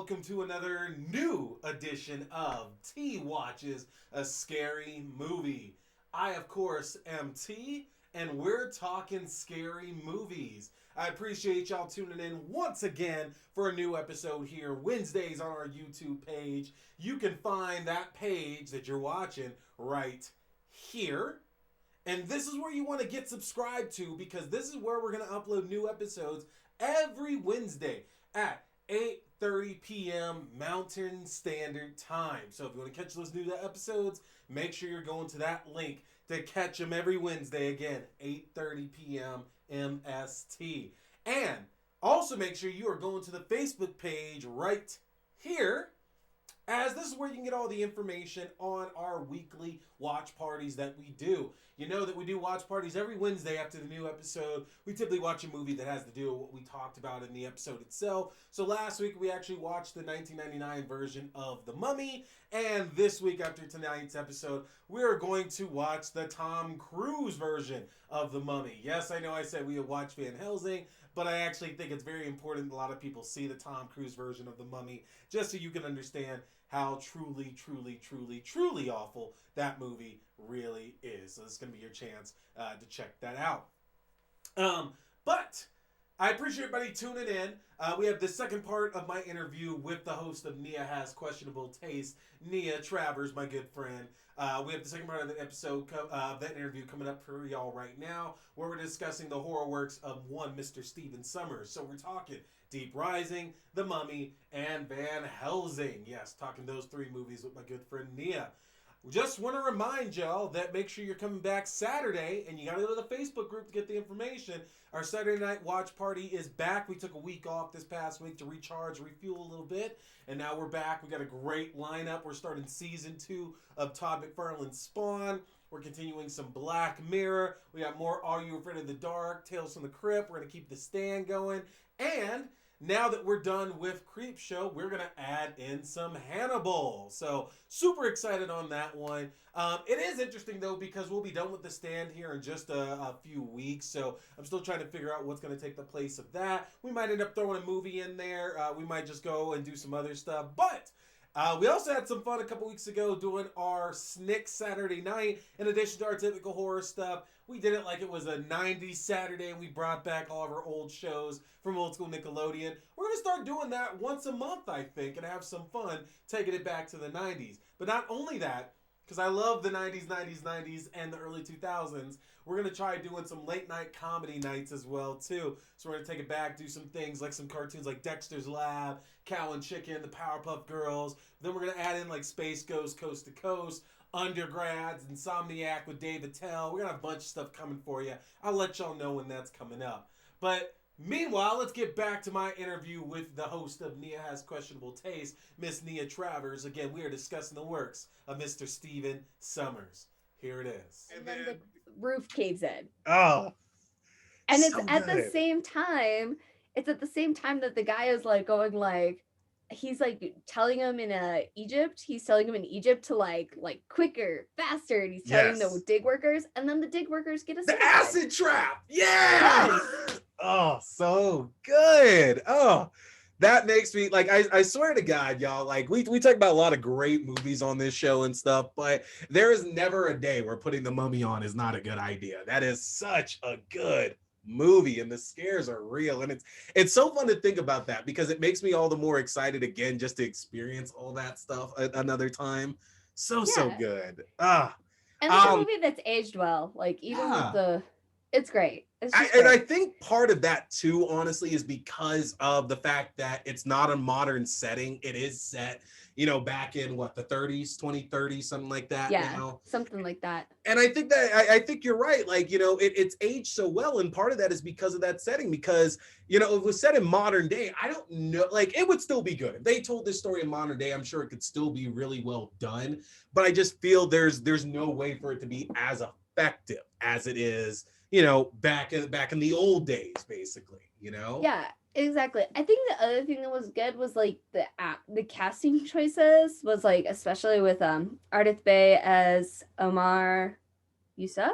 welcome to another new edition of T Watches a Scary Movie. I, of course, am T, and we're talking scary movies. I appreciate y'all tuning in once again for a new episode here Wednesdays on our YouTube page. You can find that page that you're watching right here. And this is where you want to get subscribed to, because this is where we're going to upload new episodes every Wednesday at 8:30 p.m. Mountain Standard Time. So if you want to catch those new episodes, make sure you're going to that link to catch them every Wednesday. Again, 8:30 p.m. MST. And also make sure you are going to the Facebook page right here, as this is where you can get all the information on our weekly watch parties that we do. You know that we do watch parties every Wednesday after the new episode. We typically watch a movie that has to do with what we talked about in the episode itself. So last week we actually watched the 1999 version of The Mummy. And this week after tonight's episode, we're going to watch the Tom Cruise version of The Mummy. Yes, I know I said we would watch Van Helsing, but I actually think it's very important a lot of people see the Tom Cruise version of The Mummy, just so you can understand how truly, truly, truly, truly awful that movie really is. So this is going to be your chance to check that out. But I appreciate everybody tuning in. We have the second part of my interview with the host of Nia Has Questionable Taste, Nia Travers, my good friend. We have the second part of the episode of that interview coming up for y'all right now, where we're discussing the horror works of one Mr. Stephen Sommers. So we're talking Deep Rising, The Mummy, and Van Helsing. Yes, talking those three movies with my good friend Nia. We just want to remind y'all that make sure you're coming back Saturday, and you got to go to the Facebook group to get the information. Our Saturday night watch party is back. We took a week off this past week to recharge, refuel a little bit, and now we're back. We got a great lineup. We're starting season 2 of Todd McFarlane's Spawn. We're continuing some Black Mirror. We got more Are You Afraid of the Dark, Tales from the Crypt. We're going to keep The Stand going. And now that we're done with Creep Show, we're going to add in some Hannibal. So super excited on that one. It is interesting, though, because we'll be done with The Stand here in just a few weeks. So I'm still trying to figure out what's going to take the place of that. We might end up throwing a movie in there. We might just go and do some other stuff. But we also had some fun a couple weeks ago doing our Snick Saturday night. In addition to our typical horror stuff, we did it like it was a 90s Saturday, and we brought back all of our old shows from old school Nickelodeon. We're going to start doing that once a month, I think, and have some fun taking it back to the 90s. But not only that, because I love the 90s, and the early 2000s, we're going to try doing some late night comedy nights as well, too. So we're going to take it back, do some things like some cartoons like Dexter's Lab, Cow and Chicken, the Powerpuff Girls. Then we're going to add in like Space Ghost Coast to Coast, Undergrads, Insomniac with Dave Attell. We're going to have a bunch of stuff coming for you. I'll let y'all know when that's coming up. But meanwhile, let's get back to my interview with the host of Nia Has Questionable Taste, Miss Nia Travers. Again, we are discussing the works of Mr. Stephen Sommers. Here it is. And then the roof caves in. Oh, and so it's at good. the same time, that the guy is like going like, he's like telling him in Egypt, to like quicker, faster, and he's telling the dig workers, and then the dig workers get the acid trap. Yeah. Yes. Oh, so good. Oh, that makes me like, I swear to God, y'all, like we talk about a lot of great movies on this show and stuff, but there is never a day where putting The Mummy on is not a good idea. That is such a good movie, and the scares are real, and it's so fun to think about that, because it makes me all the more excited again just to experience all that stuff another time. So good. And it's a movie that's aged well, like even with it's great. And I think part of that too, honestly, is because of the fact that it's not a modern setting. It is set, back in the 30s, 2030s, something like that. Yeah, something like that. And I think that I think you're right. Like, it's aged so well, and part of that is because of that setting. Because if it was set in modern day, I don't know, like it would still be good. If they told this story in modern day, I'm sure it could still be really well done. But I just feel there's no way for it to be as effective as it is, back in the old days, basically, Yeah, exactly. I think the other thing that was good was like the casting choices was like, especially with Ardith Bay as Omar Yusuf.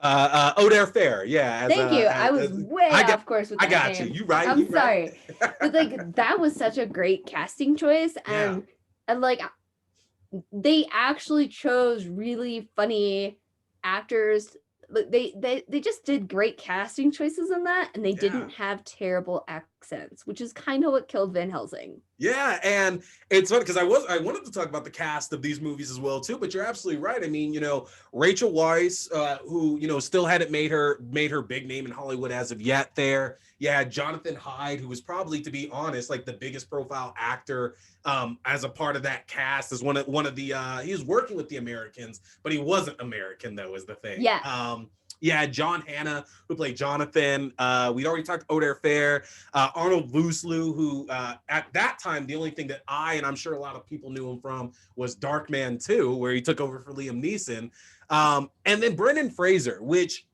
Oder Fair, yeah. Thank you. I was way off course with I that got you. name. You right. I'm You sorry, right. but like that was such a great casting choice, Yeah. and like they actually chose really funny actors. They just did great casting choices in that, and they Yeah. didn't have terrible accents, which is kind of what killed Van Helsing. Yeah, and it's funny because I wanted to talk about the cast of these movies as well too, but you're absolutely right. I mean, Rachel Weisz, who still hadn't made her big name in Hollywood as of yet. There, you had Jonathan Hyde, who was probably, to be honest, like the biggest profile actor as a part of that cast. As one of the he was working with the Americans, but he wasn't American though, is the thing. Yeah. Yeah, John Hannah, who played Jonathan. We'd already talked Oder Fair. Arnold Vosloo, who at that time, the only thing that and I'm sure a lot of people knew him from was Darkman 2, where he took over for Liam Neeson. And then Brendan Fraser, which,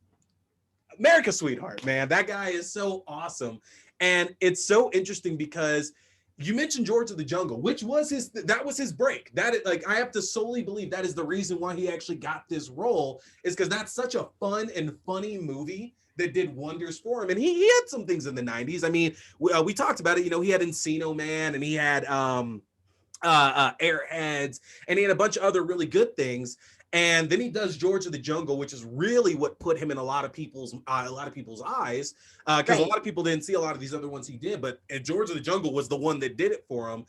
America's sweetheart, man. That guy is so awesome. And it's so interesting because you mentioned George of the Jungle, which was that was his break. That is, like, I have to solely believe that is the reason why he actually got this role, is because that's such a fun and funny movie that did wonders for him. And he had some things in the 90s. I mean, we talked about it. He had Encino Man, and he had Airheads, and he had a bunch of other really good things. And then he does George of the Jungle, which is really what put him in a lot of people's eyes, because a lot of people didn't see a lot of these other ones he did. But George of the Jungle was the one that did it for him.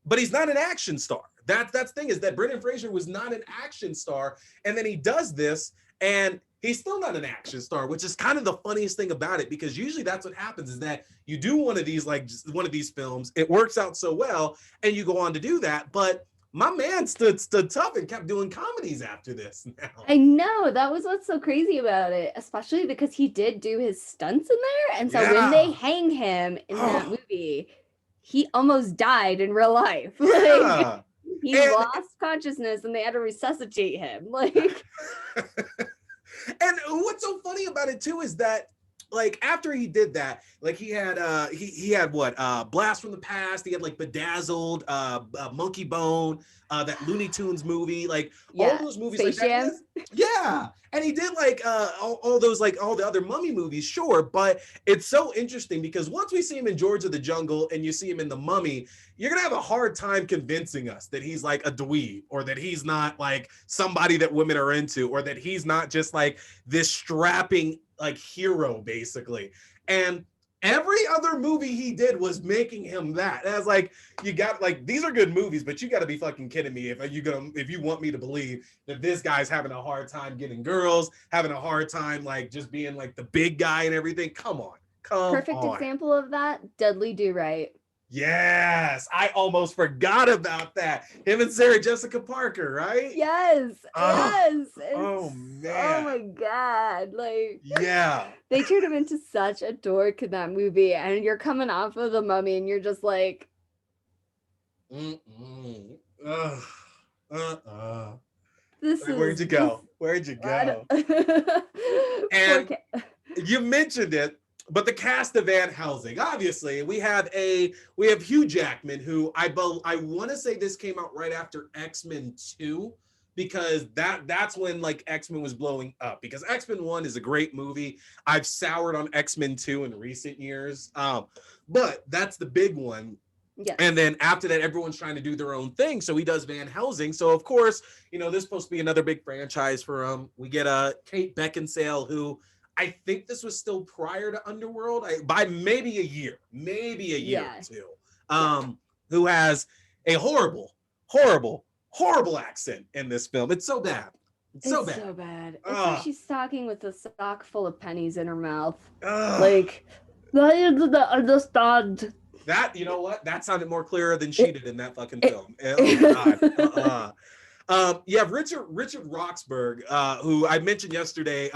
But he's not an action star. That's the thing, is that Brendan Fraser was not an action star, and then he does this, and he's still not an action star, which is kind of the funniest thing about it, because usually that's what happens, is that you do one of these films, it works out so well, and you go on to do that. But my man stood tough and kept doing comedies after this now. I know, that was what's so crazy about it, especially because he did do his stunts in there. And so when they hang him in that movie, he almost died in real life. Like, he lost consciousness and they had to resuscitate him. Like, and what's so funny about it too is that, like, after he did that, like, he had he had what, Blast from the Past, he had like Bedazzled, Monkey Bone, that Looney Tunes movie, like all those movies, Space like that. Yeah, and he did like all those, like all the other mummy movies, sure. But it's so interesting because once we see him in George of the Jungle and you see him in The Mummy, you're gonna have a hard time convincing us that he's like a dweeb, or that he's not like somebody that women are into, or that he's not just like this strapping like hero, basically. And every other movie he did was making him that. And I was like, you got, like, these are good movies, but you got to be fucking kidding me if you want me to believe that this guy's having a hard time getting girls, having a hard time like just being like the big guy and everything. Come on. Perfect example of that, Dudley Do Right. Yes, I almost forgot about that. Him and Sarah Jessica Parker, right? Yes. Yes. Oh man. Oh my god. Like, yeah. They turned him into such a dork in that movie, and you're coming off of The Mummy and you're just like, where'd you go? And you mentioned it, but the cast of Van Helsing, obviously, we have Hugh Jackman, who I want to say this came out right after X-Men 2, because that's when like X-Men was blowing up, because X-Men 1 is a great movie. I've soured on X-Men 2 in recent years. But that's the big one. Yeah. And then after that, everyone's trying to do their own thing. So he does Van Helsing. So of course, this is supposed to be another big franchise for him. We get Kate Beckinsale, who I think this was still prior to Underworld, by maybe a year or two, who has a horrible accent in this film. It's so bad. It's so bad. It's like she's talking with a sock full of pennies in her mouth. Like, I understand. That, you know what? That sounded more clearer than she did in that fucking film. Oh God. You have Richard Roxburgh, who I mentioned yesterday.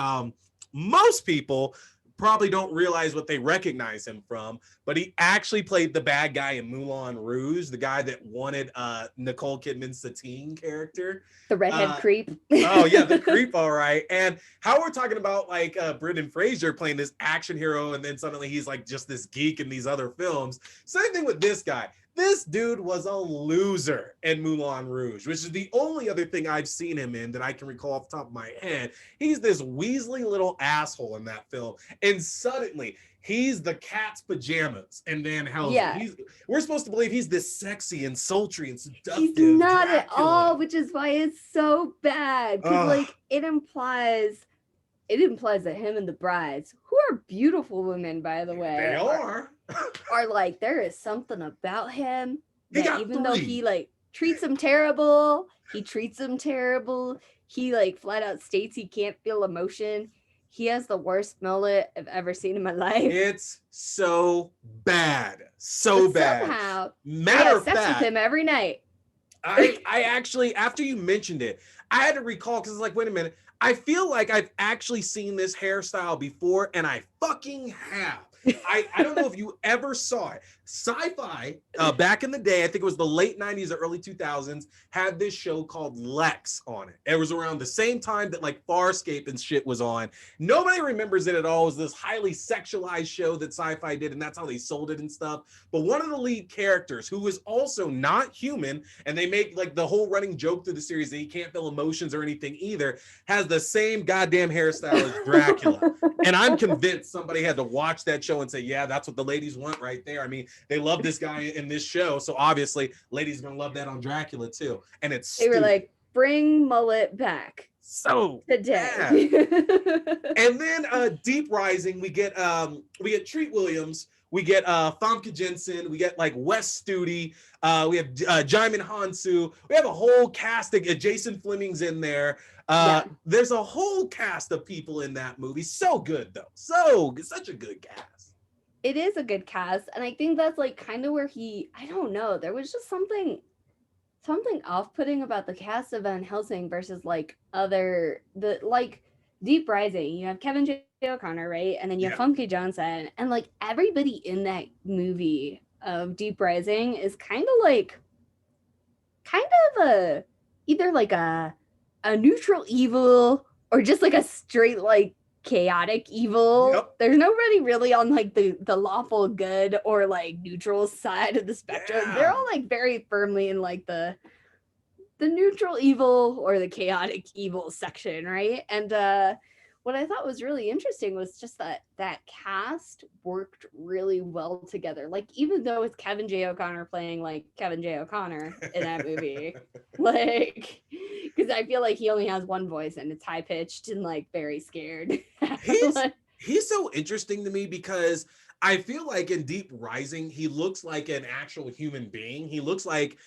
Most people probably don't realize what they recognize him from, but he actually played the bad guy in Moulin Rouge, the guy that wanted Nicole Kidman's Satine character. The redhead creep. Oh, yeah, the creep, all right. And how we're talking about like Brendan Fraser playing this action hero, and then suddenly he's like just this geek in these other films. Same thing with this guy. This dude was a loser in Moulin Rouge, which is the only other thing I've seen him in that I can recall off the top of my head. He's this weaselly little asshole in that film. And suddenly, he's the cat's pajamas in Van Helsing. Yeah. We're supposed to believe he's this sexy and sultry and seductive He's not Dracula. at all, which is why it's so bad. Because like it implies that him and the brides, who are beautiful women, by the way, they are like, there is something about him that even though he like treats them terrible, he like flat out states he can't feel emotion. He has the worst mullet I've ever seen in my life. It's so bad. So but bad. Somehow, matter of sex fact, with him every night. I actually, after you mentioned it, I had to recall because it's like, wait a minute. I feel like I've actually seen this hairstyle before, and I fucking have. I don't know if you ever saw it. Sci-Fi, back in the day, I think it was the late 90s or early 2000s, had this show called Lex on it. It was around the same time that like Farscape and shit was on. Nobody remembers it at all. It was this highly sexualized show that Sci-Fi did, and that's how they sold it and stuff. But one of the lead characters, who is also not human, and they make like the whole running joke through the series that he can't feel emotions or anything either, has the same goddamn hairstyle as Dracula. And I'm convinced somebody had to watch that show and say, yeah, that's what the ladies want right there. I mean, they love this guy in this show, so obviously ladies are gonna love that on Dracula too. And it's they were like, bring mullet back so today. And then Deep Rising, we get Treat Williams, we get Famke Jensen, we get like Wes Studi, we have Jaimin Hansu, we have a whole cast of Jason Fleming's in there. There's a whole cast of people in that movie. So good though, such a good cast. It is a good cast, and I think that's like kind of where I don't know, there was just something off-putting about the cast of Van Helsing versus like Deep Rising. You have Kevin J. O'Connor, right? And then you have Famke Janssen, and like everybody in that movie of Deep Rising is kind of a either like a neutral evil or just like a straight like chaotic evil. There's nobody really on like the lawful good or like neutral side of the spectrum. They're all like very firmly in like the neutral evil or the chaotic evil section, right? And what I thought was really interesting was just that cast worked really well together. Like, even though it's Kevin J. O'Connor playing like Kevin J. O'Connor in that movie, like, because I feel like he only has one voice and it's high pitched and like very scared. He's so interesting to me because I feel like in Deep Rising, he looks like an actual human being. He looks like,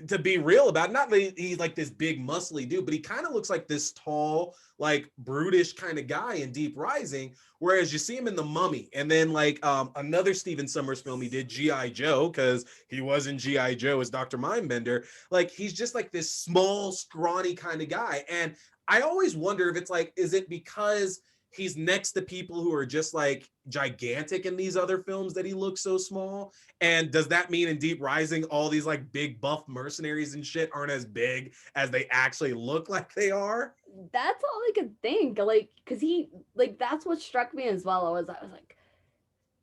to be real about it, not that he's like this big muscly dude, but he kind of looks like this tall, like brutish kind of guy in Deep Rising. Whereas you see him in The Mummy, and then like another Stephen Sommers film he did, G.I. Joe, because he was in G.I. Joe as Dr. Mindbender. Like, he's just like this small, scrawny kind of guy. And I always wonder if it's like, is it because he's next to people who are just like gigantic in these other films that he looks so small? And does that mean in Deep Rising, all these like big buff mercenaries and shit aren't as big as they actually look like they are? That's all I could think. Like, because he, like, that's what struck me as well. I was like,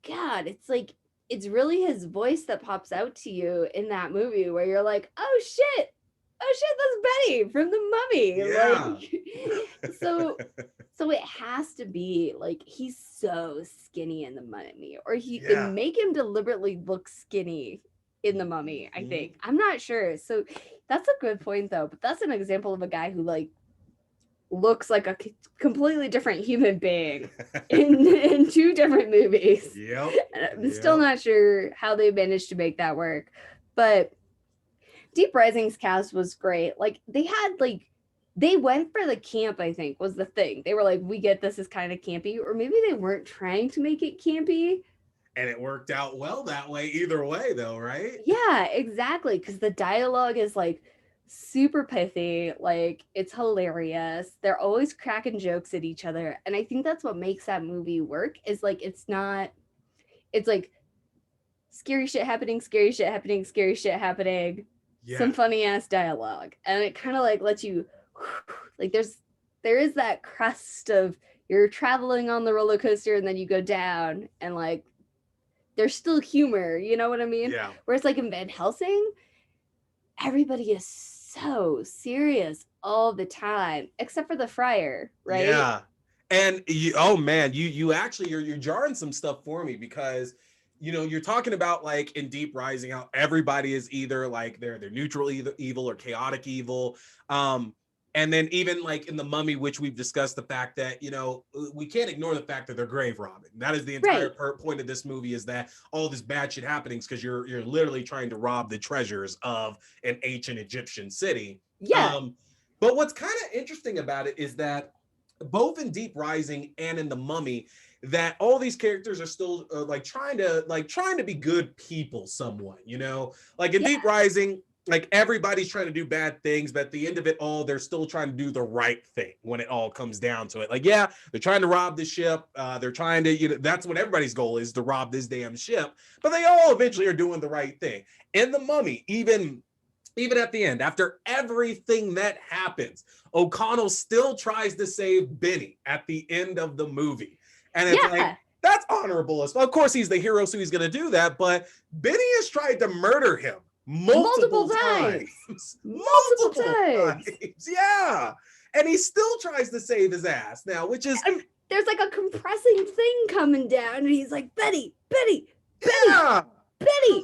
God, it's like, it's really his voice that pops out to you in that movie where you're like, oh shit, that's Betty from The Mummy. Yeah. Like, so it has to be like, he's so skinny in The Mummy, or they make him deliberately look skinny in The Mummy, I think. I'm not sure. So that's a good point though, but that's an example of a guy who like looks like a completely different human being in two different movies. I'm still not sure how they managed to make that work, but Deep Rising's cast was great. Like, they went for the camp, I think, was the thing. They were like, we get this is kind of campy, or maybe they weren't trying to make it campy. And it worked out well that way, either way, though, right? Yeah, exactly. Because the dialogue is like super pithy, like it's hilarious. They're always cracking jokes at each other. And I think that's what makes that movie work, is like it's like scary shit happening, some funny ass dialogue. And it kind of like lets you like there is that crust of you're traveling on the roller coaster and then you go down, and like there's still humor, you know what I mean? Yeah. Whereas like in Van Helsing, everybody is so serious all the time, except for the friar, right? Yeah. And oh man, you actually you're jarring some stuff for me because you're talking about like in Deep Rising how everybody is either like they're neutral evil or chaotic evil. And then even like in the Mummy, which we've discussed the fact that we can't ignore the fact that they're grave robbing. That is the entire Right. point of this movie, is that all this bad shit happening because you're literally trying to rob the treasures of an ancient Egyptian city. Yeah. But what's kind of interesting about it is that both in Deep Rising and in the Mummy, that all these characters are still trying to be good people somewhat, like in Deep Rising, like everybody's trying to do bad things, but at the end of it all, they're still trying to do the right thing when it all comes down to it. Like, yeah, they're trying to rob the ship. They're trying to, that's what everybody's goal is, to rob this damn ship, but they all eventually are doing the right thing. In the Mummy, even at the end, after everything that happens, O'Connell still tries to save Benny at the end of the movie. And it's like, that's honorable as well. Of course, he's the hero, so he's going to do that. But Benny has tried to murder him multiple times. Multiple times. Yeah. And he still tries to save his ass now, which is... And there's like a compressing thing coming down, and he's like, Benny. Come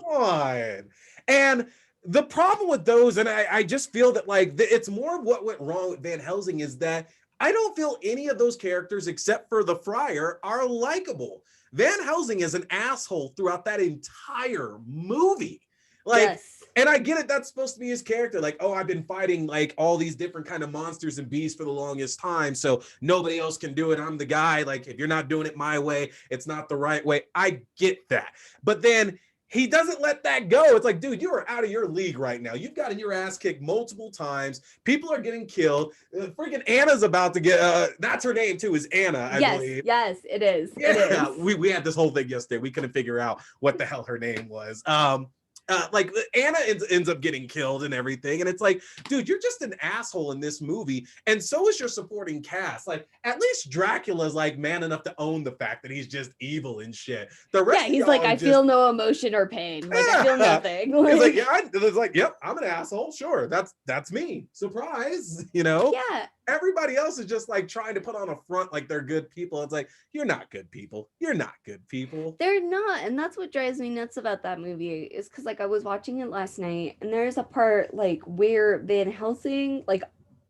on. And the problem with those, and I just feel that like it's more of what went wrong with Van Helsing, is that I don't feel any of those characters except for the friar are likable. Van Helsing is an asshole throughout that entire movie. Like, and I get it, that's supposed to be his character. Like, oh, I've been fighting like all these different kind of monsters and beasts for the longest time, so nobody else can do it. I'm the guy. Like, if you're not doing it my way, it's not the right way. I get that. But then he doesn't let that go. It's like, dude, you are out of your league right now. You've gotten your ass kicked multiple times. People are getting killed. Freaking Anna's about to get, that's her name too, is Anna, I believe. Yes, it is. Yeah, it is. We had this whole thing yesterday. We couldn't figure out what the hell her name was. Like Anna ends up getting killed and everything, and it's like, dude, you're just an asshole in this movie, and so is your supporting cast. Like, at least Dracula's like man enough to own the fact that he's just evil and shit. The rest, he's like, I feel no emotion or pain. Like, I feel nothing. He's like, it's like, yep, I'm an asshole. Sure, that's me. Surprise, Yeah. Everybody else is just like trying to put on a front like they're good people. It's like, you're not good people. You're not good people. They're not. And that's what drives me nuts about that movie, is because like I was watching it last night, and there's a part like where Van Helsing, like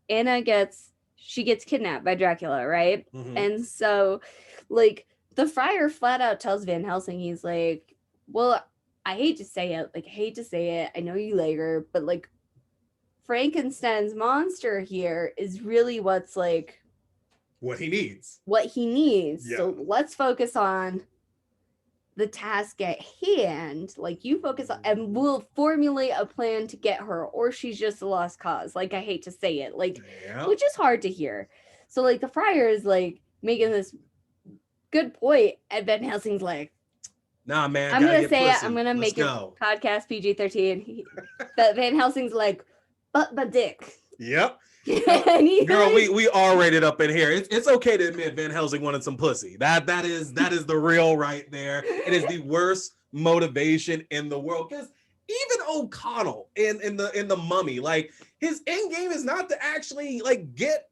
Anna gets kidnapped by Dracula, right? Mm-hmm. And so like the friar flat out tells Van Helsing, he's like, well, I hate to say it. I know you like her, but like Frankenstein's monster here is really what's like what he needs. Yeah. So let's focus on the task at hand. Like, you focus on, and we'll formulate a plan to get her, or she's just a lost cause. Like, I hate to say it, like, which is hard to hear. So like the friar is like making this good point, and Van Helsing's like, nah, man, I'm gonna say it. I'm gonna make it podcast PG-13. But Van Helsing's like, but dick. Yep. Girl, we R-rated up in here. It's okay to admit Van Helsing wanted some pussy. That is the real right there. It is the worst motivation in the world, because even O'Connell in the Mummy, like, his end game is not to actually get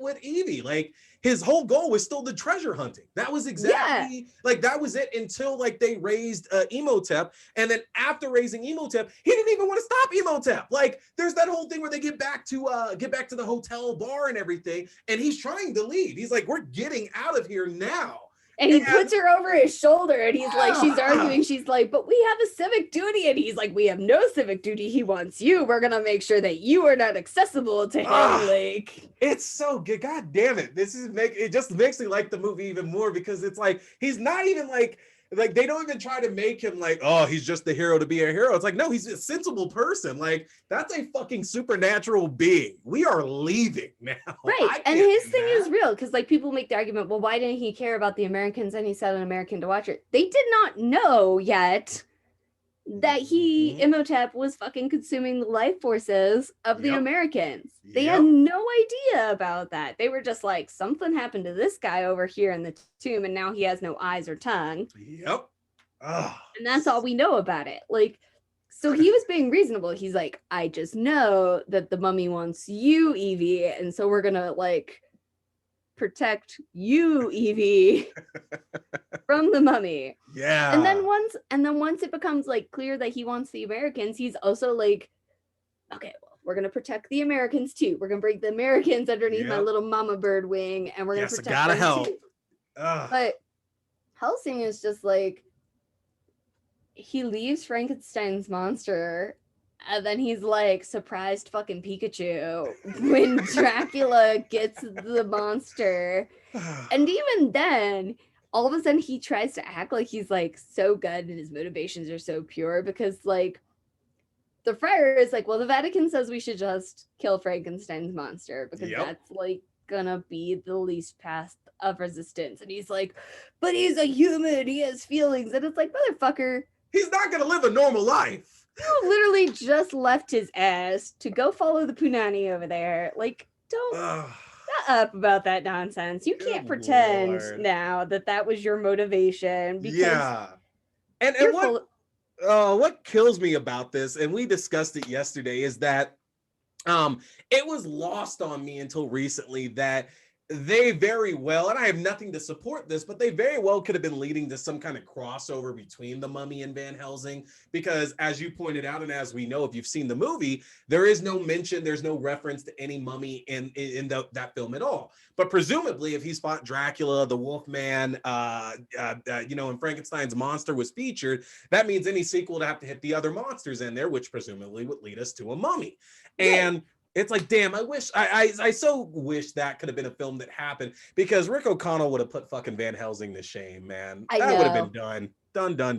with Evie. Like, his whole goal was still the treasure hunting. That was exactly that was it until they raised Imhotep, and then after raising Imhotep, he didn't even want to stop Imhotep. Like, there's that whole thing where they get back to the hotel bar and everything, and he's trying to leave. He's like, we're getting out of here now. And he puts her over his shoulder, and he's like, she's arguing. She's like, but we have a civic duty. And he's like, we have no civic duty. He wants you. We're going to make sure that you are not accessible to him. Like, it's so good. God damn it. It just makes me like the movie even more, because it's like, he's not even like they don't even try to make him like, oh, he's just the hero to be a hero. It's like, no, he's a sensible person. Like, that's a fucking supernatural being. We are leaving now. Right. And his thing is real, because people make the argument, well, why didn't he care about the Americans and he sent an American to watch it? They did not know yet that Imhotep was fucking consuming the life forces of the Americans. They had no idea about that. They were just like, something happened to this guy over here in the tomb, and now he has no eyes or tongue. Yep. Ugh. And that's all we know about it. Like, so he was being reasonable. He's like, I just know that the mummy wants you, Evie, and so we're gonna like protect you, Evie, from the mummy. Yeah. And then once it becomes like clear that he wants the Americans, he's also like, okay, well, we're gonna protect the Americans too. We're gonna bring the Americans underneath my little mama bird wing, and we're gonna protect them help. too. But Helsing is just like, he leaves Frankenstein's monster, and then he's like surprised fucking Pikachu when Dracula gets the monster. And even then, all of a sudden he tries to act like he's like so good and his motivations are so pure, because like the friar is like, well, the Vatican says we should just kill Frankenstein's monster because that's like gonna be the least path of resistance. And he's like, but he's a human, he has feelings. And it's like, motherfucker, he's not gonna live a normal life. You literally just left his ass to go follow the Punani over there. Like, don't shut up about that nonsense. You can't pretend now that that was your motivation. Because and what kills me about this, and we discussed it yesterday, is that it was lost on me until recently that they very well, and I have nothing to support this, but they very well could have been leading to some kind of crossover between the Mummy and Van Helsing, because as you pointed out, and as we know, if you've seen the movie, there is no mention, there's no reference to any mummy in that film at all. But presumably, if he's fought Dracula, the Wolfman, and Frankenstein's monster was featured, that means any sequel would have to hit the other monsters in there, which presumably would lead us to a mummy. And it's like, damn, I so wish that could have been a film that happened, because Rick O'Connell would have put fucking Van Helsing to shame, man. That would have been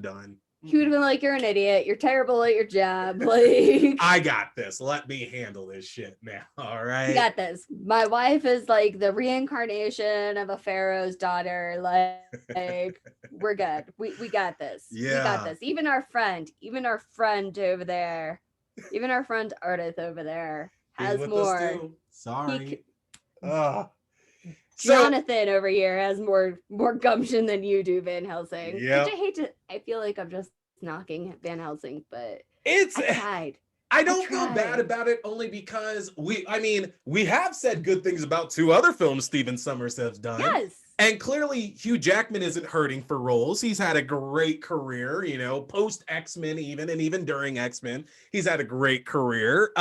done. He would have been like, you're an idiot. You're terrible at your job. Like, I got this. Let me handle this shit now. All right. You got this. My wife is like the reincarnation of a pharaoh's daughter. Like we're good. We got this. Yeah. We got this. Even our friend over there, even our friend Ardith over there has more. Sorry. Jonathan over here has more gumption than you do, Van Helsing. Which I feel like I'm just knocking Van Helsing, but I tried. I don't feel bad about it, only because we have said good things about two other films Stephen Sommers has done. Yes. And clearly Hugh Jackman isn't hurting for roles. He's had a great career, post X-Men even, and even during X-Men, he's had a great career.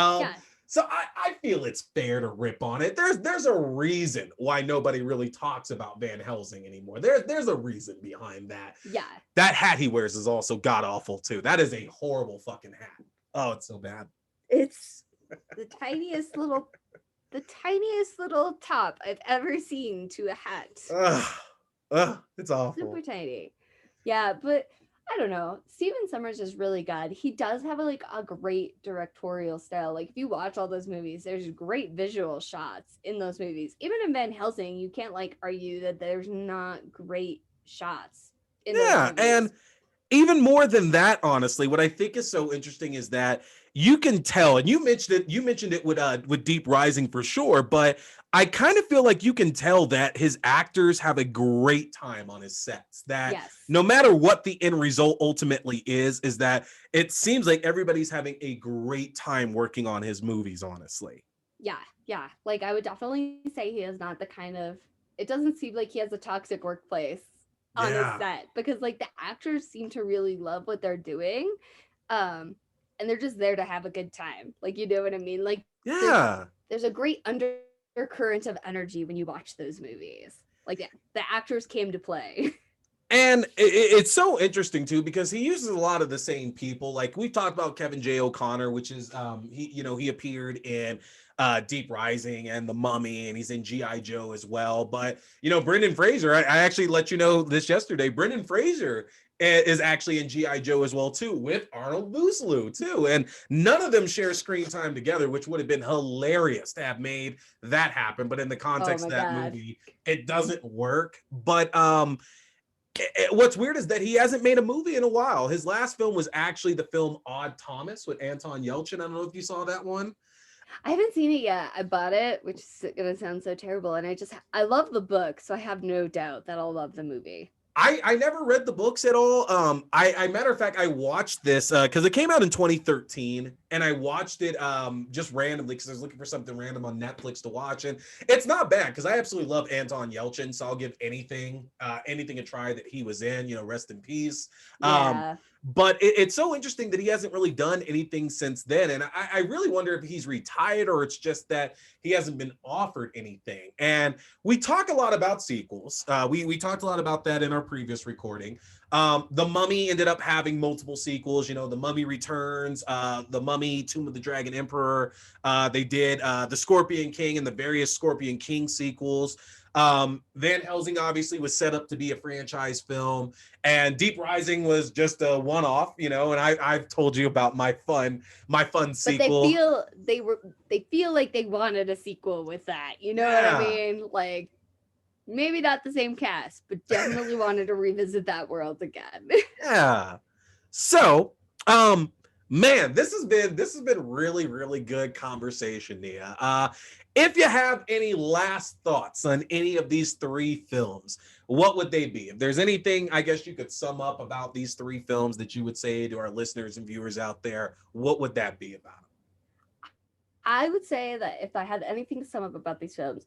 So I feel it's fair to rip on it. There's a reason why nobody really talks about Van Helsing anymore. There's a reason behind that. Yeah. That hat he wears is also god awful too. That is a horrible fucking hat. Oh, it's so bad. It's the tiniest little top I've ever seen to a hat. It's awful. Super tiny. Yeah, but I don't know. Stephen Sommers is really good. He does have a great directorial style. Like if you watch all those movies, there's great visual shots in those movies. Even in Van Helsing, you can't argue that there's not great shots in those movies. And even more than that, honestly, what I think is so interesting is that you can tell, and you mentioned it with Deep Rising for sure, but I kind of feel like you can tell that his actors have a great time on his sets. That no matter what the end result ultimately is that it seems like everybody's having a great time working on his movies, honestly. Yeah. Like I would definitely say he is not the kind of, it doesn't seem like he has a toxic workplace on his set, because the actors seem to really love what they're doing. And they're just there to have a good time. You know what I mean? There's a great undercurrent of energy when you watch those movies. The actors came to play. And it's so interesting too, because he uses a lot of the same people. Like we've talked about Kevin J. O'Connor, which is he appeared in Deep Rising and The Mummy, and he's in G.I. Joe as well. But Brendan Fraser, I actually let you know this yesterday. Brendan Fraser is actually in G.I. Joe as well too, with Arnold Vosloo too, and none of them share screen time together, which would have been hilarious to have made that happen. But in the context of that movie, it doesn't work. But what's weird is that he hasn't made a movie in a while. His last film was actually the film Odd Thomas with Anton Yelchin. I don't know if you saw that one. I haven't seen it yet. I bought it, which is gonna sound so terrible, and I love the book, so I have no doubt that I'll love the movie. I never read the books at all. I matter of fact, I watched this because it came out in 2013, and I watched it just randomly because I was looking for something random on Netflix to watch, and it's not bad because I absolutely love Anton Yelchin, so I'll give anything a try that he was in. Rest in peace. Yeah. But it's so interesting that he hasn't really done anything since then, and I really wonder if he's retired or it's just that he hasn't been offered anything. And we talk a lot about sequels. We talked a lot about that in our previous recording. The Mummy ended up having multiple sequels. The Mummy Returns, The Mummy, Tomb of the Dragon Emperor. They did The Scorpion King and the various Scorpion King sequels. Van Helsing obviously was set up to be a franchise film, and Deep Rising was just a one-off, and I've told you about my fun sequel. But they feel like they wanted a sequel with that. You know what I mean? Like, maybe not the same cast, but definitely wanted to revisit that world again. Yeah. So, man, this has been really, really good conversation, Nia. If you have any last thoughts on any of these three films, what would they be? If there's anything, I guess you could sum up about these three films that you would say to our listeners and viewers out there, what would that be about? I would say that if I had anything to sum up about these films,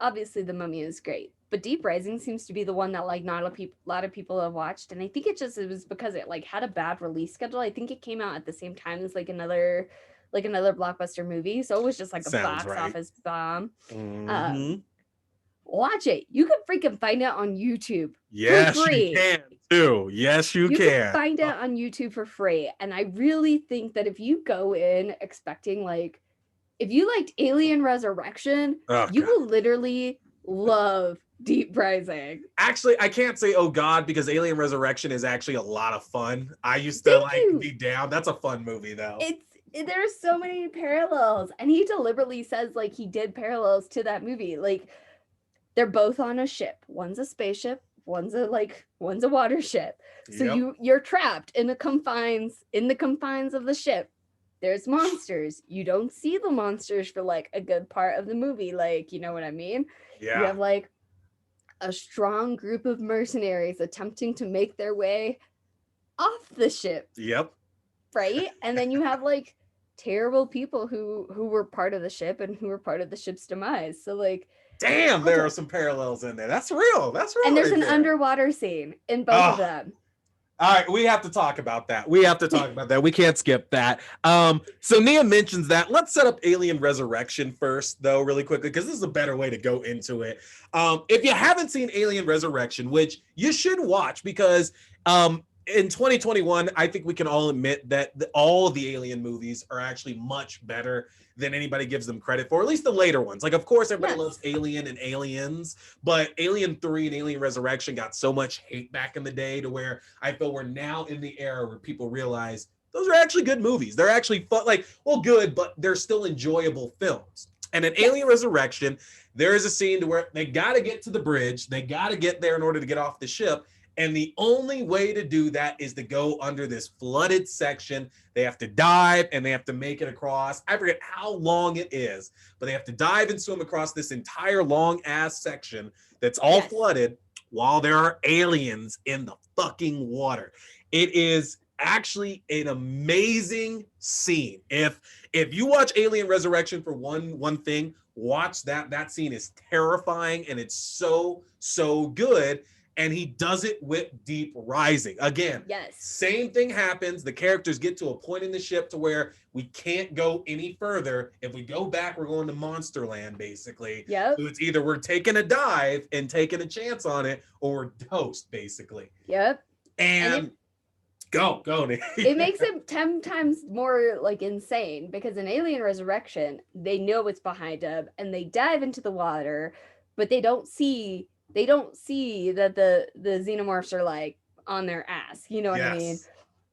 obviously The Mummy is great, but Deep Rising seems to be the one that like not a lot of people have watched, and I think it was because it like had a bad release schedule. I think it came out at the same time as like another blockbuster movie, so it was just like a box office bomb. Watch it. You can freaking find it on YouTube. Yes, for free. You can too. Yes, you can find it on YouTube for free, and I really think that if you go in expecting like, if you liked Alien Resurrection, you will literally love Deep Rising. Actually, I can't say oh god because Alien Resurrection is actually a lot of fun. I used to be down. That's a fun movie though. There's so many parallels, and he deliberately says like he did parallels to that movie. Like, they're both on a ship. One's a spaceship, one's a water ship. So you're trapped in the confines of the ship. There's monsters. You don't see the monsters for like a good part of the movie. Like, you know what I mean? Yeah. You have like a strong group of mercenaries attempting to make their way off the ship. Yep. Right? And then you have like terrible people who were part of the ship and who were part of the ship's demise. So like, damn, there are some parallels in there. That's real. That's real. And there's an underwater scene in both of them. All right, we have to talk about that. We can't skip that. So Nia mentions that. Let's set up Alien Resurrection first, though, really quickly, because this is a better way to go into it. If you haven't seen Alien Resurrection, which you should watch, because in 2021, I think we can all admit that all of the Alien movies are actually much better than anybody gives them credit for, at least the later ones. Like, of course, everybody loves Alien and Aliens, but Alien 3 and Alien Resurrection got so much hate back in the day to where I feel we're now in the era where people realize those are actually good movies. They're actually fun, like, well, good, but they're still enjoyable films. And in Alien Resurrection, there is a scene to where they got to get to the bridge. They got to get there in order to get off the ship. And the only way to do that is to go under this flooded section. They have to dive and they have to make it across. I forget how long it is, but they have to dive and swim across this entire long ass section that's all flooded while there are aliens in the fucking water. It is actually an amazing scene. If you watch Alien Resurrection for one thing, watch that. That scene is terrifying and it's so good. And he does it with Deep Rising. Again, same thing happens. The characters get to a point in the ship to where we can't go any further. If we go back, we're going to Monsterland, basically. Yep. So it's either we're taking a dive and taking a chance on it, or we're toast, basically. Yep. And go. It makes it 10 times more like insane because in Alien Resurrection, they know what's behind them and they dive into the water, but they don't see that the xenomorphs are like on their ass, you know what I mean?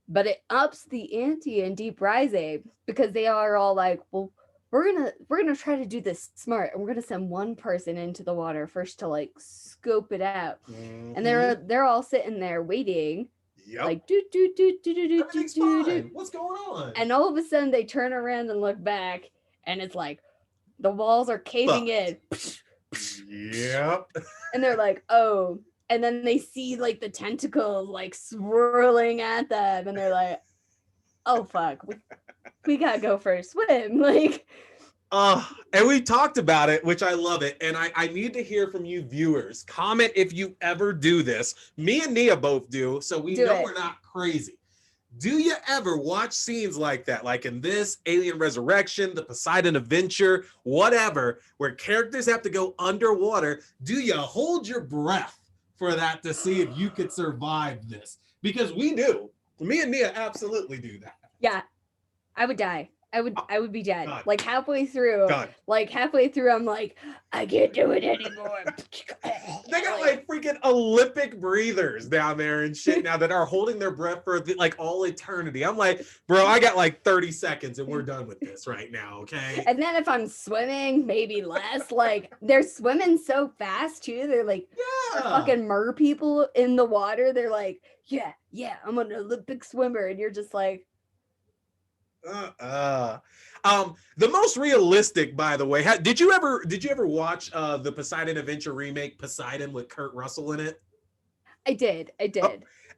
But it ups the ante in Deep Rising because they are all like, well, we're gonna try to do this smart and we're gonna send one person into the water first to like scope it out. And they're all sitting there waiting. Like do. What's going on? And all of a sudden they turn around and look back and it's like the walls are caving in. Yep. And they're like, oh. and then they see like the tentacles like swirling at them, and they're like, oh fuck, we gotta go for a swim. Like, and we talked about it, which I love it. And I need to hear from you viewers. Comment if you ever do this. Me and Nia both do, so we know we're not crazy. Do you ever watch scenes like that, like in this, Alien Resurrection, the Poseidon Adventure, whatever, where characters have to go underwater? Do you hold your breath for that to see if you could survive this? Because we do. Me and Nia absolutely do that. Yeah, I would die. I would be dead. God. Like halfway through, I'm like, I can't do it anymore. They got like freaking Olympic breathers down there and shit now that are holding their breath for like all eternity. I'm like, bro, I got like 30 seconds and we're done with this right now, okay? And then if I'm swimming, maybe less. Like they're swimming so fast too. They're like fucking mer people in the water. They're like, yeah, I'm an Olympic swimmer, and you're just like. The most realistic, by the way, did you ever watch the Poseidon Adventure remake, Poseidon, with Kurt Russell in it? I did.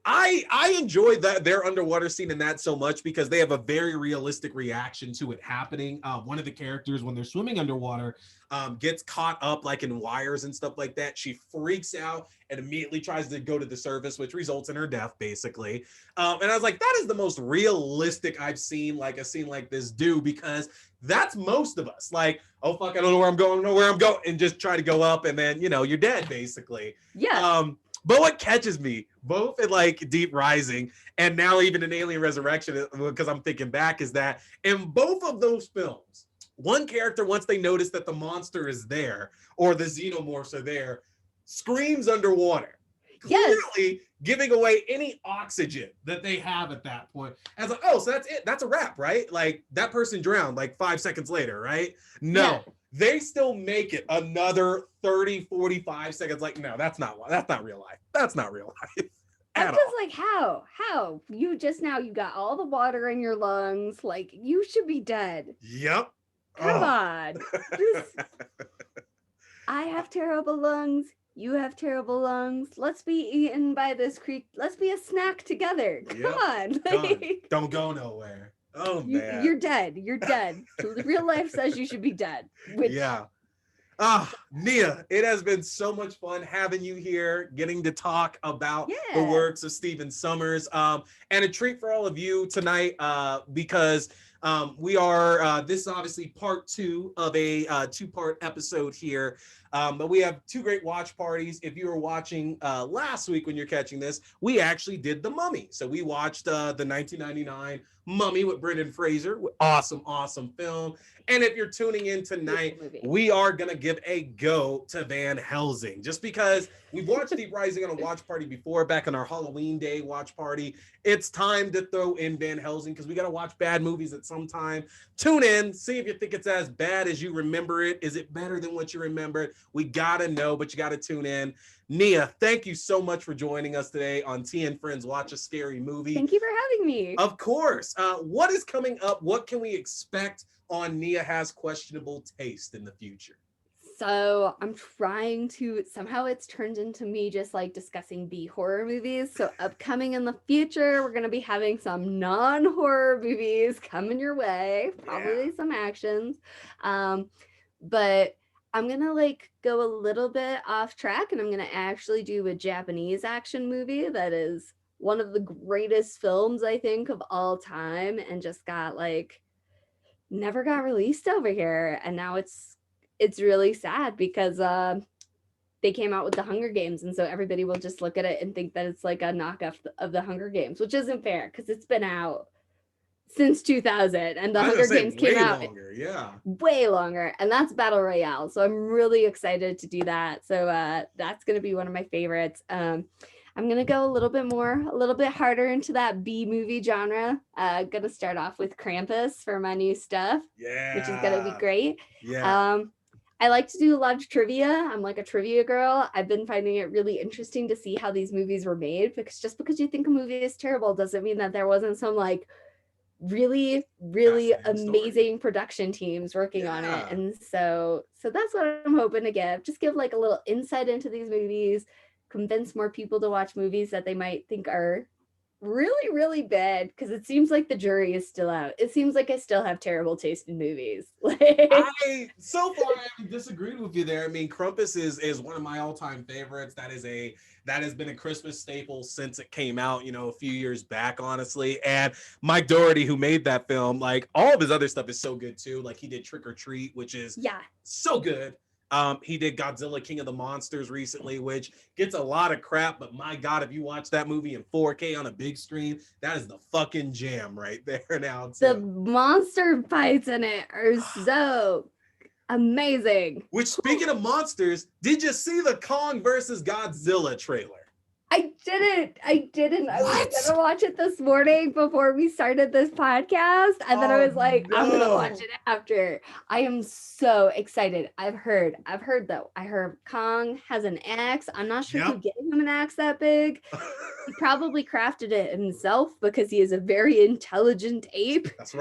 I enjoyed their underwater scene in that so much because they have a very realistic reaction to it happening. One of the characters, when they're swimming underwater, gets caught up like in wires and stuff like that. She freaks out and immediately tries to go to the surface, which results in her death, basically. And I was like, that is the most realistic I've seen like a scene like this do, because that's most of us. Like, oh fuck, I don't know where I'm going, and just try to go up, and then you're dead, basically. Yeah. But what catches me, both in like Deep Rising and now even in Alien Resurrection, because I'm thinking back, is that in both of those films, one character, once they notice that the monster is there or the xenomorphs are there, screams underwater, clearly giving away any oxygen that they have at that point. And it's like, oh, so that's it. That's a wrap, right? Like that person drowned like 5 seconds later, right? No. Yeah. They still make it another 30, 45 seconds. Like, no, that's not real life. That's not real life. I'm just like, how? You got all the water in your lungs. Like, you should be dead. Yep. Come on. I have terrible lungs. You have terrible lungs. Let's be eaten by this creek. Let's be a snack together. Come on. Don't go nowhere. Oh, man. You're dead. Real life says you should be dead. Nia, it has been so much fun having you here, getting to talk about the works of Stephen Sommers. And a treat for all of you tonight, because we are, this is obviously part 2 of a 2-part episode here. But we have 2 great watch parties. If you were watching last week when you're catching this, we actually did The Mummy. So we watched the 1999 Mummy with Brendan Fraser. Awesome film. And if you're tuning in tonight, we are going to give a go to Van Helsing. Just because we've watched Deep Rising on a watch party before, back on our Halloween Day watch party. It's time to throw in Van Helsing because we got to watch bad movies at some time. Tune in, see if you think it's as bad as you remember it. Is it better than what you remembered? We got to know, but you got to tune in. Nia, thank you so much for joining us today on T and Friends Watch a Scary Movie. Thank you for having me. Of course. What is coming up? What can we expect on Nia Has Questionable Taste in the future? So I'm trying to, somehow it's turned into me just like discussing B-horror movies. So upcoming in the future, we're going to be having some non-horror movies coming your way, probably some actions. But I'm going to like go a little bit off track, and I'm going to actually do a Japanese action movie that is one of the greatest films, I think, of all time, and just got like, never got released over here. And now it's really sad because they came out with the Hunger Games, and so everybody will just look at it and think that it's like a knockoff of the Hunger Games, which isn't fair because it's been out since 2000, and the Hunger Games came out way longer, and that's Battle Royale. So I'm really excited to do that. So that's going to be one of my favorites. I'm going to go a little bit harder into that B movie genre. Going to start off with Krampus for my new stuff, which is going to be great. I like to do a lot of trivia. I'm like a trivia girl. I've been finding it really interesting to see how these movies were made, because just because you think a movie is terrible doesn't mean that there wasn't some like really amazing production teams working on it. And so that's what I'm hoping to give like a little insight into these movies, convince more people to watch movies that they might think are really, really bad, because it seems like the jury is still out. It seems like I still have terrible taste in movies. So far I haven't disagreed with you there. I mean, Krampus is one of my all-time favorites. That has been a Christmas staple since it came out, a few years back, honestly. And Mike Dougherty, who made that film, like all of his other stuff is so good too. Like he did Trick or Treat, which is so good. He did Godzilla King of the Monsters recently, which gets a lot of crap, but my God, if you watch that movie in 4K on a big screen, that is the fucking jam right there now. Too. The monster fights in it are so amazing. Which, speaking of monsters, did you see the Kong versus Godzilla trailer? I didn't. I was gonna watch it this morning before we started this podcast, and then I was like, I'm gonna watch it after. I am so excited. I've heard though. I heard Kong has an axe. I'm not sure who gave him an axe that big. He probably crafted it himself because he is a very intelligent ape. That's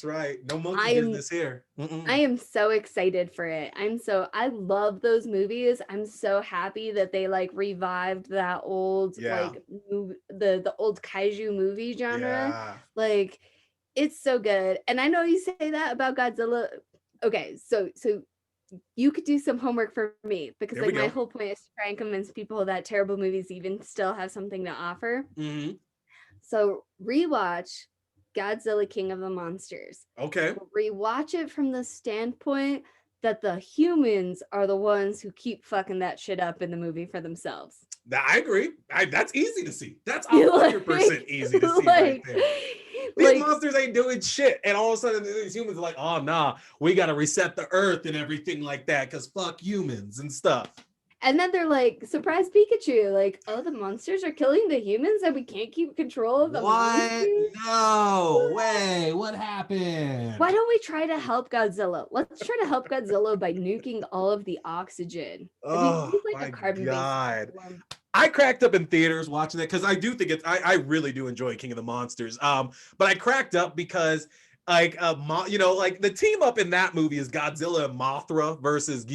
right. No monkey business here. I am so excited for it. I love those movies. I'm so happy that they like revived that old like the old kaiju movie genre. Yeah. Like it's so good. And I know you say that about Godzilla. Okay, so you could do some homework for me, because like my whole point is to try and convince people that terrible movies even still have something to offer. Mm-hmm. So rewatch Godzilla King of the Monsters. Okay. Rewatch it from the standpoint that the humans are the ones who keep fucking that shit up in the movie for themselves. I agree. That's easy to see. That's 100% easy to see right there. These monsters ain't doing shit. And all of a sudden these humans are like, oh nah, we gotta reset the earth and everything like that, because fuck humans and stuff. And then they're like, surprise Pikachu, like, oh, the monsters are killing the humans and we can't keep control of the monsters? No way. What happened? Why don't we try to help Godzilla? Let's try to help Godzilla by nuking all of the oxygen. Oh, my God. I cracked up in theaters watching it, because I do think I really do enjoy King of the Monsters. But I cracked up because like the team up in that movie is Godzilla and Mothra versus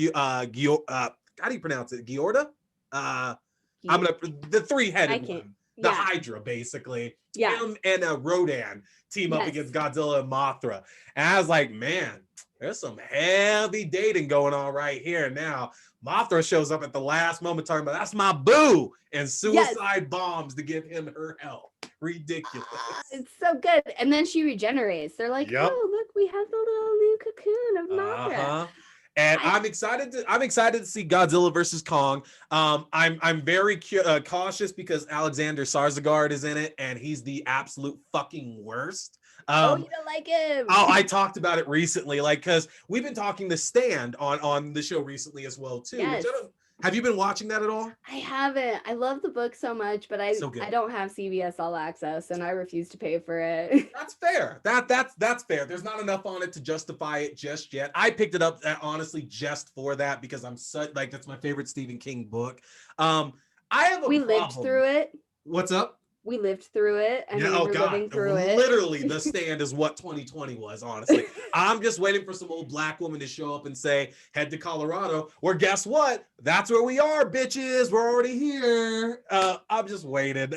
how do you pronounce it? Giorda? The three-headed one. The Hydra, basically. Yeah. Him and Rodan team up against Godzilla and Mothra. And I was like, man, there's some heavy dating going on right here now. Mothra shows up at the last moment talking about, that's my boo, and suicide bombs to give him her help. Ridiculous. It's so good. And then she regenerates. They're like, oh, look, we have the little new cocoon of Mothra. And I'm excited to see Godzilla versus Kong. I'm very cautious because Alexander Skarsgård is in it, and he's the absolute fucking worst. You don't like him? I talked about it recently, like, because we've been talking The Stand on the show recently as well too. Yes. Have you been watching that at all? I haven't. I love the book so much, but I don't have CBS All Access, and I refuse to pay for it. That's fair. That's fair. There's not enough on it to justify it just yet. I picked it up honestly just for that, because that's my favorite Stephen King book. I have a problem. Lived through it. What's up? We lived through it. And we were living through it. Literally, The Stand is what 2020 was, honestly. I'm just waiting for some old black woman to show up and say, head to Colorado, where guess what? That's where we are, bitches. We're already here. I'm just waiting.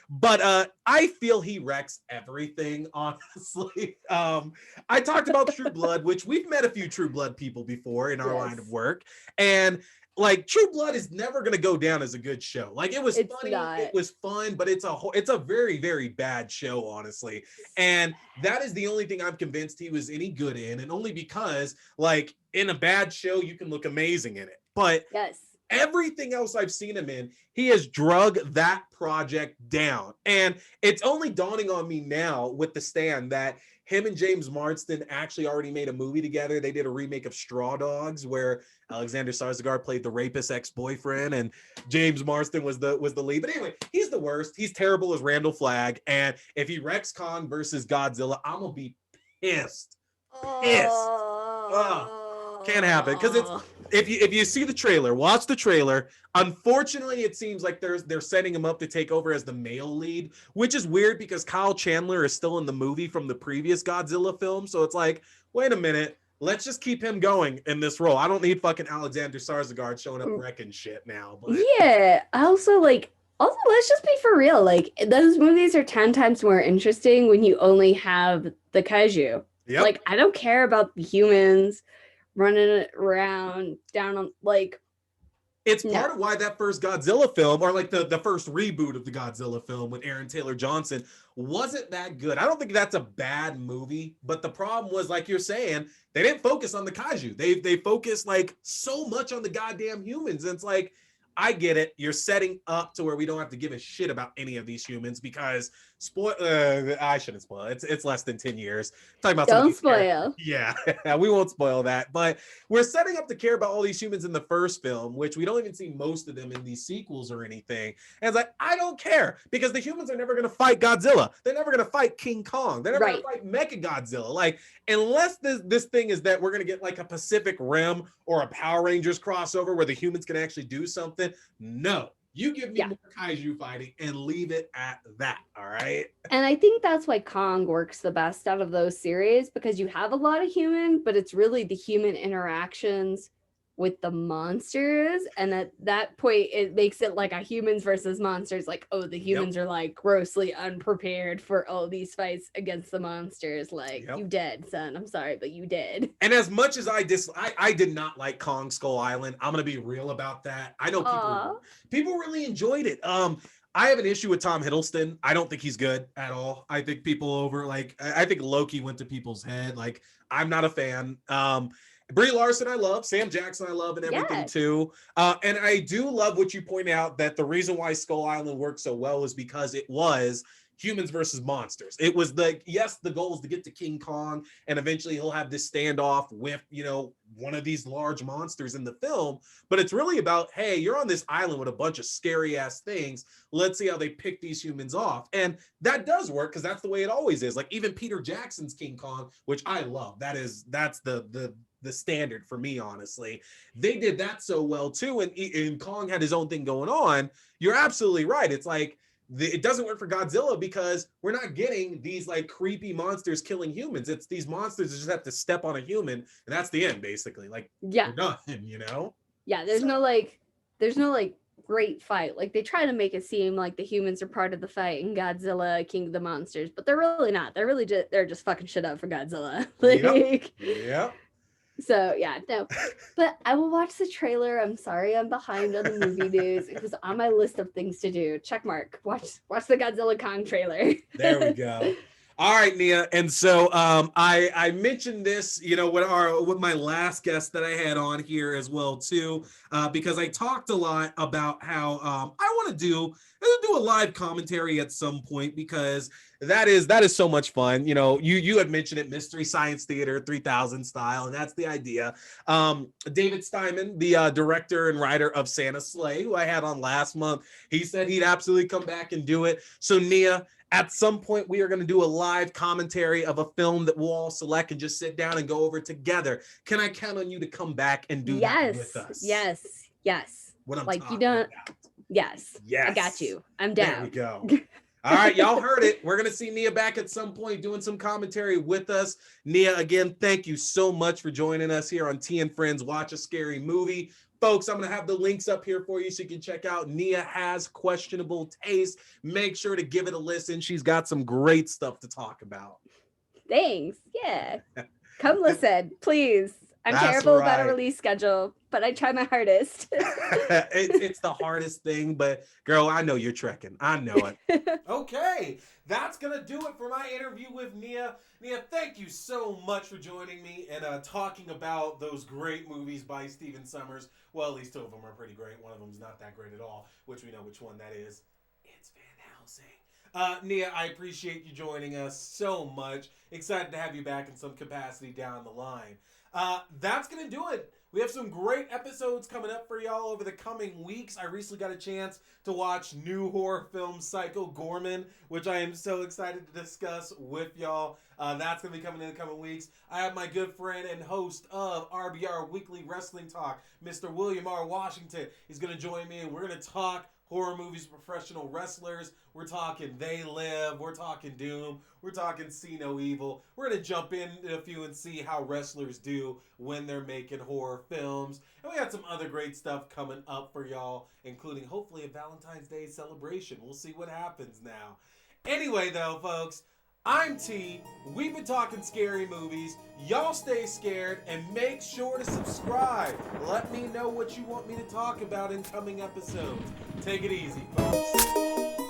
But I feel he wrecks everything, honestly. I talked about True Blood, which we've met a few True Blood people before in our line of work. And like, True Blood is never going to go down as a good show. Like, it was funny, it was fun, but it's a very, very bad show, honestly. And that is the only thing I'm convinced he was any good in, and only because, like, in a bad show, you can look amazing in it. But everything else I've seen him in, he has drug that project down. And it's only dawning on me now with The Stand that him and James Marsden actually already made a movie together. They did a remake of Straw Dogs, where Alexander Skarsgård played the rapist ex-boyfriend, and James Marsden was the lead. But anyway, he's the worst. He's terrible as Randall Flagg. And if he wrecks Kong versus Godzilla, I'm gonna be pissed. Can't happen, because it's if you see the trailer, watch the trailer. Unfortunately, it seems like they're setting him up to take over as the male lead, which is weird because Kyle Chandler is still in the movie from the previous Godzilla film. So it's like, wait a minute, let's just keep him going in this role. I don't need fucking Alexander Skarsgård showing up wrecking shit now. But yeah, I also like. Also, let's just be for real. Like, those movies are 10 times more interesting when you only have the kaiju. yep. Like, I don't care about the humans running around down on, like, it's part of why that first Godzilla film, or like the first reboot of the Godzilla film with Aaron Taylor Johnson, wasn't that good. I don't think that's a bad movie, but the problem was, like you're saying, they didn't focus on the kaiju. They focused like so much on the goddamn humans. And it's like, I get it. You're setting up to where we don't have to give a shit about any of these humans because I shouldn't spoil it. It's less than 10 years. Talking about don't spoil. Yeah, we won't spoil that. But we're setting up to care about all these humans in the first film, which we don't even see most of them in these sequels or anything. And it's like, I don't care because the humans are never going to fight Godzilla. They're never going to fight King Kong. They're never going to fight Mechagodzilla. Like, unless this thing is that we're going to get like a Pacific Rim or a Power Rangers crossover where the humans can actually do something. No, you give me more kaiju fighting and leave it at that. All right. And I think that's why Kong works the best out of those series, because you have a lot of human, but it's really the human interactions with the monsters. And at that point, it makes it like a humans versus monsters. Like, oh, the humans are like grossly unprepared for all these fights against the monsters. Like, you dead, son. I'm sorry, but you did. And as much as I did not like Kong Skull Island. I'm gonna be real about that. I know people really enjoyed it. I have an issue with Tom Hiddleston. I don't think he's good at all. I think I think Loki went to people's head. Like, I'm not a fan. Brie Larson, I love. Sam Jackson, I love, and everything too. And I do love what you point out, that the reason why Skull Island worked so well is because it was humans versus monsters. It was the goal is to get to King Kong, and eventually he'll have this standoff with, one of these large monsters in the film. But it's really about, hey, you're on this island with a bunch of scary ass things. Let's see how they pick these humans off. And that does work because that's the way it always is. Like, even Peter Jackson's King Kong, which I love. That's the standard for me, honestly. They did that so well too, and Kong had his own thing going on. You're absolutely right. It's like, it doesn't work for Godzilla because we're not getting these like creepy monsters killing humans. It's these monsters that just have to step on a human, and that's the end, basically. Like, we're done, Yeah, there's no great fight. Like, they try to make it seem like the humans are part of the fight in Godzilla King of the Monsters, but they're really not. They're just fucking shit up for Godzilla. Like, yep. So yeah, no, but I will watch the trailer. I'm sorry I'm behind on the movie news. It was on my list of things to do. Check mark. Watch the Godzilla Kong trailer. There we go. All right, Nia. And so I mentioned this, with my last guest that I had on here as well too, because I talked a lot about how I want to do a live commentary at some point, because that is so much fun. You had mentioned it, Mystery Science Theater 3000 style, and that's the idea. David Steinman, the director and writer of Santa Slay, who I had on last month, he said he'd absolutely come back and do it. So Nia, at some point, we are going to do a live commentary of a film that we'll all select and just sit down and go over together. Can I count on you to come back and do that with us? Yes. What I'm like, talking you don't. About. Yes. I got you. I'm down. There we go. All right, y'all heard it. We're going to see Nia back at some point doing some commentary with us. Nia, again, thank you so much for joining us here on T and Friends Watch a Scary Movie. Folks, I'm going to have the links up here for you so you can check out Nia Has Questionable Taste. Make sure to give it a listen. She's got some great stuff to talk about. Thanks. Yeah. Come listen, please. I'm terrible about a release schedule, but I try my hardest. It's the hardest thing, but girl, I know you're trekking. I know it. Okay, that's going to do it for my interview with Nia. Nia, thank you so much for joining me and talking about those great movies by Stephen Sommers. Well, at least two of them are pretty great. One of them's not that great at all, which we know which one that is. It's Van Helsing. Nia, I appreciate you joining us so much. Excited to have you back in some capacity down the line. That's going to do it. We have some great episodes coming up for y'all over the coming weeks. I recently got a chance to watch new horror film Psycho Gorman, which I am so excited to discuss with y'all. That's going to be coming in the coming weeks. I have my good friend and host of RBR Weekly Wrestling Talk, Mr. William R. Washington. He's going to join me, and we're going to talk horror movies, professional wrestlers. We're talking They Live. We're talking Doom. We're talking See No Evil. We're going to jump into a few and see how wrestlers do when they're making horror films. And we got some other great stuff coming up for y'all, including hopefully a Valentine's Day celebration. We'll see what happens now. Anyway, though, folks, I'm T. We've been talking scary movies. Y'all stay scared and make sure to subscribe. Let me know what you want me to talk about in coming episodes. Take it easy, folks.